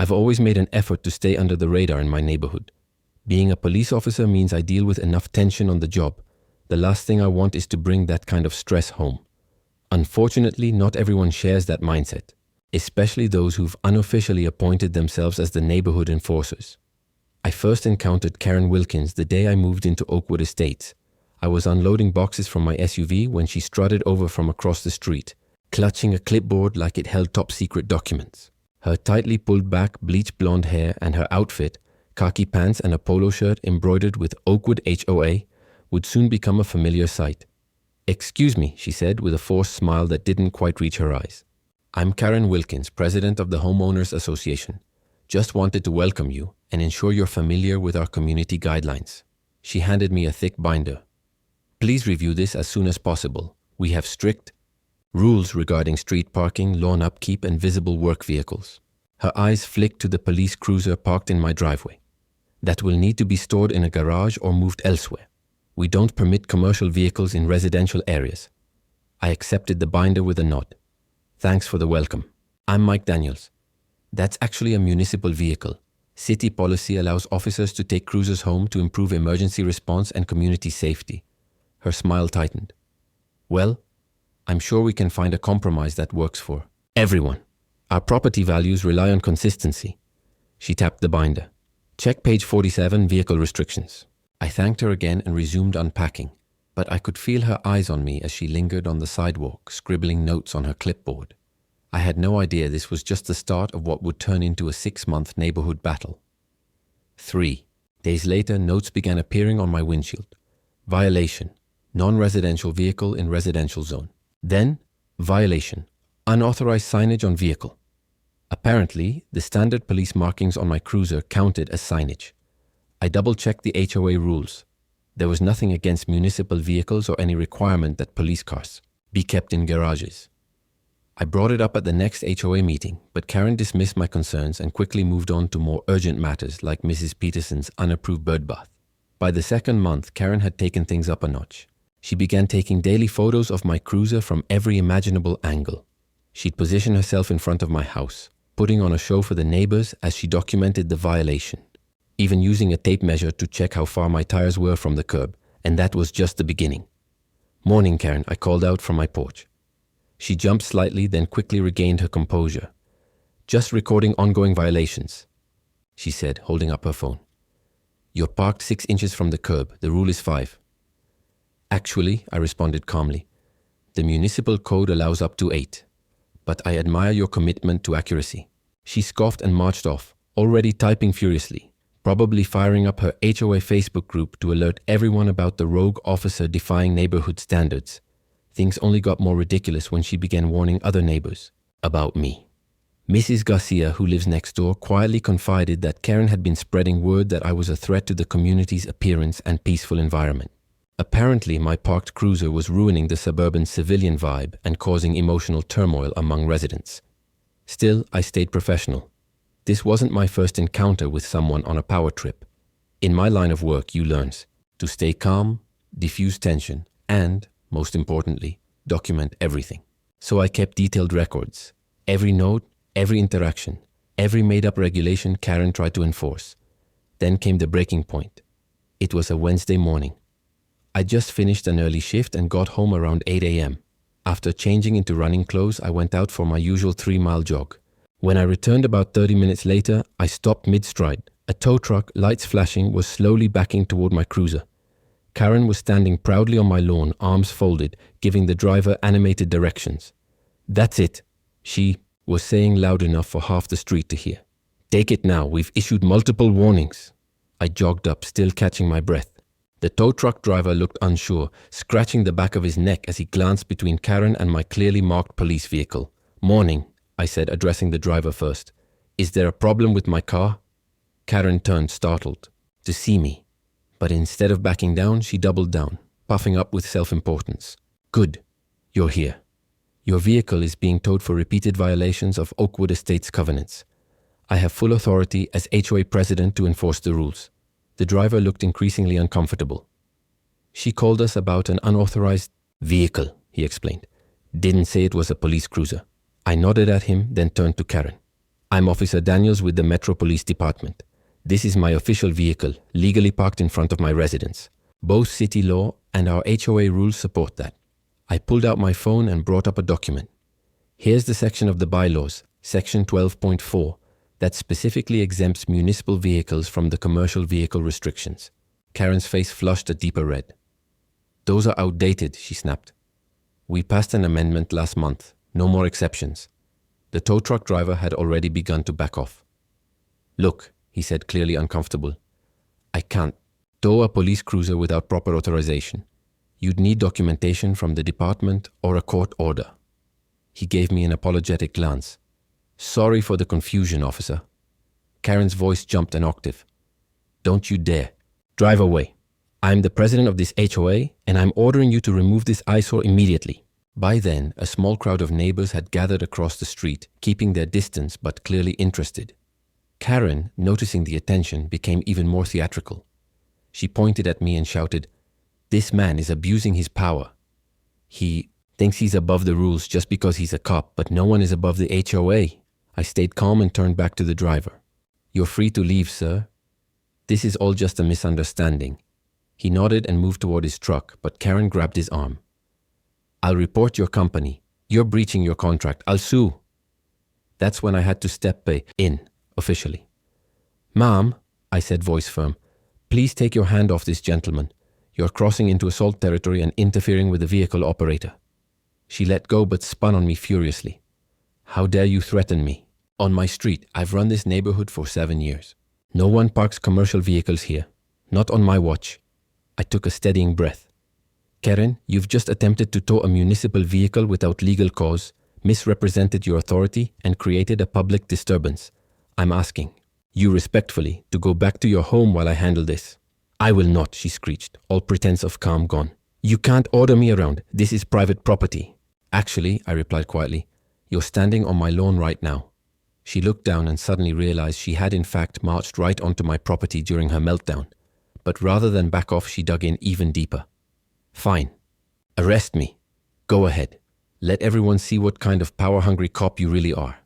I've always made an effort to stay under the radar in my neighborhood. Being a police officer means I deal with enough tension on the job. The last thing I want is to bring that kind of stress home. Unfortunately, not everyone shares that mindset, especially those who've unofficially appointed themselves as the neighborhood enforcers. I first encountered Karen Wilkins the day I moved into Oakwood Estates. I was unloading boxes from my SUV when she strutted over from across the street, clutching a clipboard like it held top-secret documents. Her tightly pulled back, bleach blonde hair and her outfit, khaki pants and a polo shirt embroidered with Oakwood HOA, would soon become a familiar sight. "Excuse me," she said with a forced smile that didn't quite reach her eyes. "I'm Karen Wilkins, president of the Homeowners Association. Just wanted to welcome you and ensure you're familiar with our community guidelines." She handed me a thick binder. "Please review this as soon as possible. We have strict rules regarding street parking, lawn upkeep, and visible work vehicles." Her eyes flicked to the police cruiser parked in my driveway. "That will need to be stored in a garage or moved elsewhere. We don't permit commercial vehicles in residential areas." I accepted the binder with a nod. "Thanks for the welcome. I'm Mike Daniels. That's actually a municipal vehicle. City policy allows officers to take cruisers home to improve emergency response and community safety." Her smile tightened. "Well, I'm sure we can find a compromise that works for everyone. Our property values rely on consistency." She tapped the binder. "Check page 47, vehicle restrictions." I thanked her again and resumed unpacking, but I could feel her eyes on me as she lingered on the sidewalk, scribbling notes on her clipboard. I had no idea this was just the start of what would turn into a 6-month neighborhood battle. 3 days later, notes began appearing on my windshield. Violation: non-residential vehicle in residential zone. Then, violation: unauthorized signage on vehicle. Apparently, the standard police markings on my cruiser counted as signage. I double-checked the HOA rules. There was nothing against municipal vehicles or any requirement that police cars be kept in garages. I brought it up at the next HOA meeting, but Karen dismissed my concerns and quickly moved on to more urgent matters like Mrs. Peterson's unapproved bird bath. By the second month, Karen had taken things up a notch. She began taking daily photos of my cruiser from every imaginable angle. She'd position herself in front of my house, putting on a show for the neighbors as she documented the violation, even using a tape measure to check how far my tires were from the curb, and that was just the beginning. "Morning, Karen," I called out from my porch. She jumped slightly, then quickly regained her composure. "Just recording ongoing violations," she said, holding up her phone. "You're parked 6 inches from the curb. The rule is 5. "Actually," I responded calmly, "the municipal code allows up to 8. But I admire your commitment to accuracy." She scoffed and marched off, already typing furiously, probably firing up her HOA Facebook group to alert everyone about the rogue officer defying neighborhood standards. Things only got more ridiculous when she began warning other neighbors about me. Mrs. Garcia, who lives next door, quietly confided that Karen had been spreading word that I was a threat to the community's appearance and peaceful environment. Apparently, my parked cruiser was ruining the suburban civilian vibe and causing emotional turmoil among residents. Still, I stayed professional. This wasn't my first encounter with someone on a power trip. In my line of work, you learn to stay calm, diffuse tension, and, most importantly, document everything. So I kept detailed records. Every note, every interaction, every made-up regulation Karen tried to enforce. Then came the breaking point. It was a Wednesday morning. I just finished an early shift and got home around 8 a.m. After changing into running clothes, I went out for my usual 3-mile jog. When I returned about 30 minutes later, I stopped mid-stride. A tow truck, lights flashing, was slowly backing toward my cruiser. Karen was standing proudly on my lawn, arms folded, giving the driver animated directions. "That's it," she was saying loud enough for half the street to hear. "Take it now, we've issued multiple warnings." I jogged up, still catching my breath. The tow truck driver looked unsure, scratching the back of his neck as he glanced between Karen and my clearly marked police vehicle. "Morning," I said, addressing the driver first. "Is there a problem with my car?" Karen turned, startled, to see me. But instead of backing down, she doubled down, puffing up with self-importance. "Good. You're here. Your vehicle is being towed for repeated violations of Oakwood Estates covenants. I have full authority as HOA president to enforce the rules." The driver looked increasingly uncomfortable. "She called us about an unauthorized vehicle," he explained. "Didn't say it was a police cruiser." I nodded at him, then turned to Karen. I'm Officer Daniels with the Metro Police Department. This is my official vehicle, legally parked in front of my residence. Both city law and our HOA rules support that. I pulled out my phone and brought up a document. Here's the section of the bylaws, section 12.4, that specifically exempts municipal vehicles from the commercial vehicle restrictions. Karen's face flushed a deeper red. Those are outdated, she snapped. We passed an amendment last month. No more exceptions. The tow truck driver had already begun to back off. Look, he said, clearly uncomfortable. I can't tow a police cruiser without proper authorization. You'd need documentation from the department or a court order. He gave me an apologetic glance. Sorry for the confusion, officer. Karen's voice jumped an octave. Don't you dare. Drive away. I'm the president of this HOA, and I'm ordering you to remove this eyesore immediately. By then, a small crowd of neighbors had gathered across the street, keeping their distance but clearly interested. Karen, noticing the attention, became even more theatrical. She pointed at me and shouted, "This man is abusing his power. He thinks he's above the rules just because he's a cop, but no one is above the HOA." I stayed calm and turned back to the driver. "You're free to leave, sir. This is all just a misunderstanding." He nodded and moved toward his truck, but Karen grabbed his arm. "I'll report your company. You're breaching your contract. I'll sue." That's when I had to step in, officially. "Ma'am," I said, voice firm, "please take your hand off this gentleman. You're crossing into assault territory and interfering with the vehicle operator." She let go but spun on me furiously. "How dare you threaten me? On my street, I've run this neighborhood for 7 years. No one parks commercial vehicles here. Not on my watch." I took a steadying breath. "Karen, you've just attempted to tow a municipal vehicle without legal cause, misrepresented your authority, and created a public disturbance. I'm asking you respectfully to go back to your home while I handle this." "I will not," she screeched, all pretense of calm gone. "You can't order me around. This is private property." "Actually," I replied quietly, "you're standing on my lawn right now." She looked down and suddenly realized she had in fact marched right onto my property during her meltdown. But rather than back off, she dug in even deeper. "Fine. Arrest me. Go ahead. Let everyone see what kind of power-hungry cop you really are."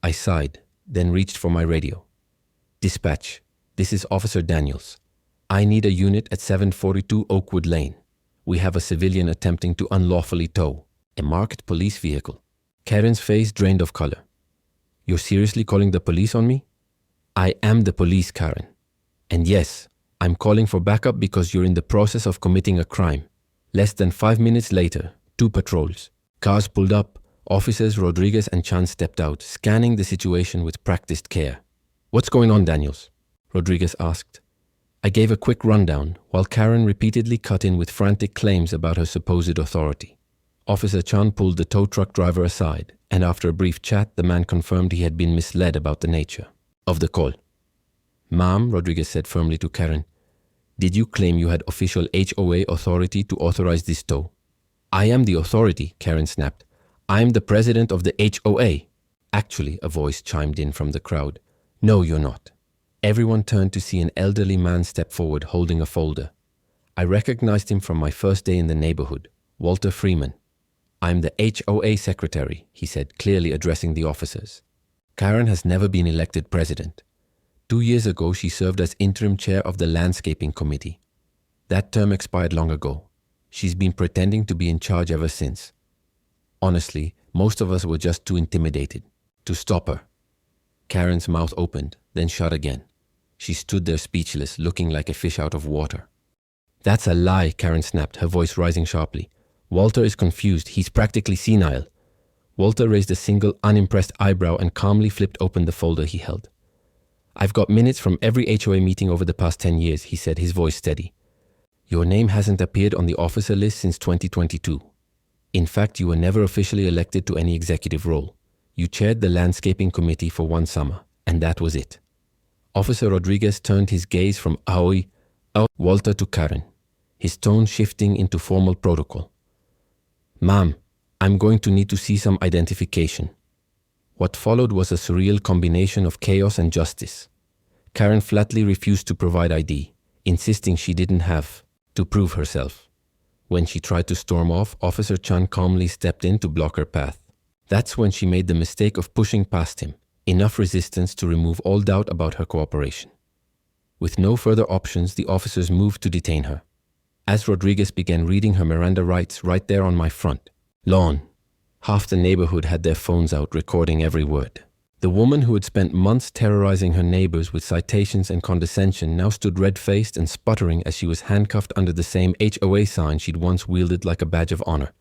I sighed, then reached for my radio. "Dispatch, this is Officer Daniels. I need a unit at 742 Oakwood Lane. We have a civilian attempting to unlawfully tow a marked police vehicle." Karen's face drained of color. "You're seriously calling the police on me?" "I am the police, Karen. And yes, I'm calling for backup because you're in the process of committing a crime." Less than 5 minutes later, 2 patrols. Cars pulled up. Officers Rodriguez and Chan stepped out, scanning the situation with practiced care. "What's going on, Daniels?" Rodriguez asked. I gave a quick rundown, while Karen repeatedly cut in with frantic claims about her supposed authority. Officer Chan pulled the tow truck driver aside, and after a brief chat, the man confirmed he had been misled about the nature of the call. "Ma'am," Rodriguez said firmly to Karen, "did you claim you had official HOA authority to authorize this tow?" "I am the authority," Karen snapped. "I am the president of the HOA." "Actually," a voice chimed in from the crowd, "no, you're not." Everyone turned to see an elderly man step forward holding a folder. I recognized him from my first day in the neighborhood, Walter Freeman. "I'm the HOA secretary," he said, clearly addressing the officers. Karen has never been elected president. 2 years ago, she served as interim chair of the landscaping committee. That term expired long ago. She's been pretending to be in charge ever since. Honestly, most of us were just too intimidated to stop her. Karen's mouth opened, then shut again. She stood there speechless, looking like a fish out of water. "That's a lie," Karen snapped, her voice rising sharply. "Walter is confused. He's practically senile." Walter raised a single unimpressed eyebrow and calmly flipped open the folder he held. "I've got minutes from every HOA meeting over the past 10 years, he said, his voice steady. "Your name hasn't appeared on the officer list since 2022. In fact, you were never officially elected to any executive role. You chaired the landscaping committee for 1 summer, and that was it." Officer Rodriguez turned his gaze from Walter to Karen, his tone shifting into formal protocol. "Ma'am, I'm going to need to see some identification." What followed was a surreal combination of chaos and justice. Karen flatly refused to provide ID, insisting she didn't have to prove herself. When she tried to storm off, Officer Chan calmly stepped in to block her path. That's when she made the mistake of pushing past him, enough resistance to remove all doubt about her cooperation. With no further options, the officers moved to detain her. As Rodriguez began reading her Miranda rights right there on my front lawn, half the neighborhood had their phones out recording every word. The woman who had spent months terrorizing her neighbors with citations and condescension now stood red-faced and sputtering as she was handcuffed under the same HOA sign she'd once wielded like a badge of honor.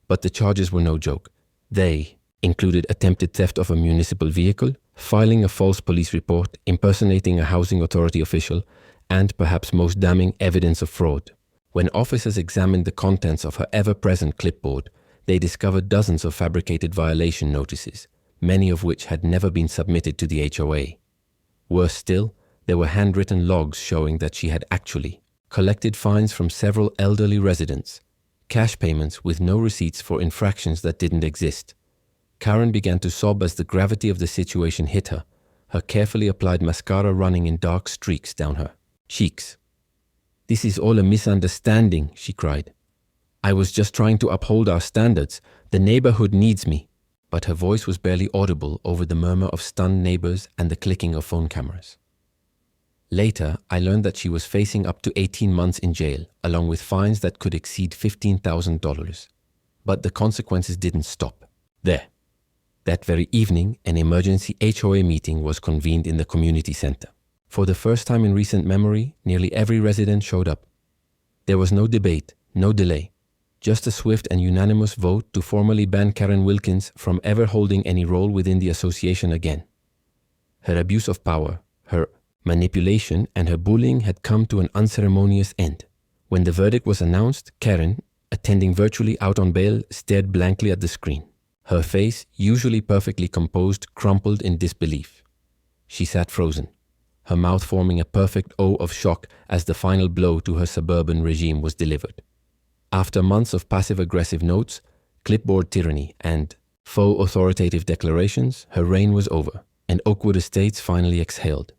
But the charges were no joke. They included attempted theft of a municipal vehicle, filing a false police report, impersonating a housing authority official, and perhaps most damning, evidence of fraud. When officers examined the contents of her ever-present clipboard, they discovered dozens of fabricated violation notices, many of which had never been submitted to the HOA. Worse still, there were handwritten logs showing that she had actually collected fines from several elderly residents, cash payments with no receipts for infractions that didn't exist. Karen began to sob as the gravity of the situation hit her, her carefully applied mascara running in dark streaks down her cheeks. "This is all a misunderstanding," she cried. "I was just trying to uphold our standards. The neighborhood needs me." But her voice was barely audible over the murmur of stunned neighbors and the clicking of phone cameras. Later, I learned that she was facing up to 18 months in jail, along with fines that could exceed $15,000. But the consequences didn't stop there. That very evening, an emergency HOA meeting was convened in the community center. For the first time in recent memory, nearly every resident showed up. There was no debate, no delay. Just a swift and unanimous vote to formally ban Karen Wilkins from ever holding any role within the association again. Her abuse of power, her manipulation, and her bullying had come to an unceremonious end. When the verdict was announced, Karen, attending virtually out on bail, stared blankly at the screen. Her face, usually perfectly composed, crumpled in disbelief. She sat frozen, her mouth forming a perfect O of shock as the final blow to her suburban regime was delivered. After months of passive-aggressive notes, clipboard tyranny, and faux authoritative declarations, her reign was over, and Oakwood Estates finally exhaled.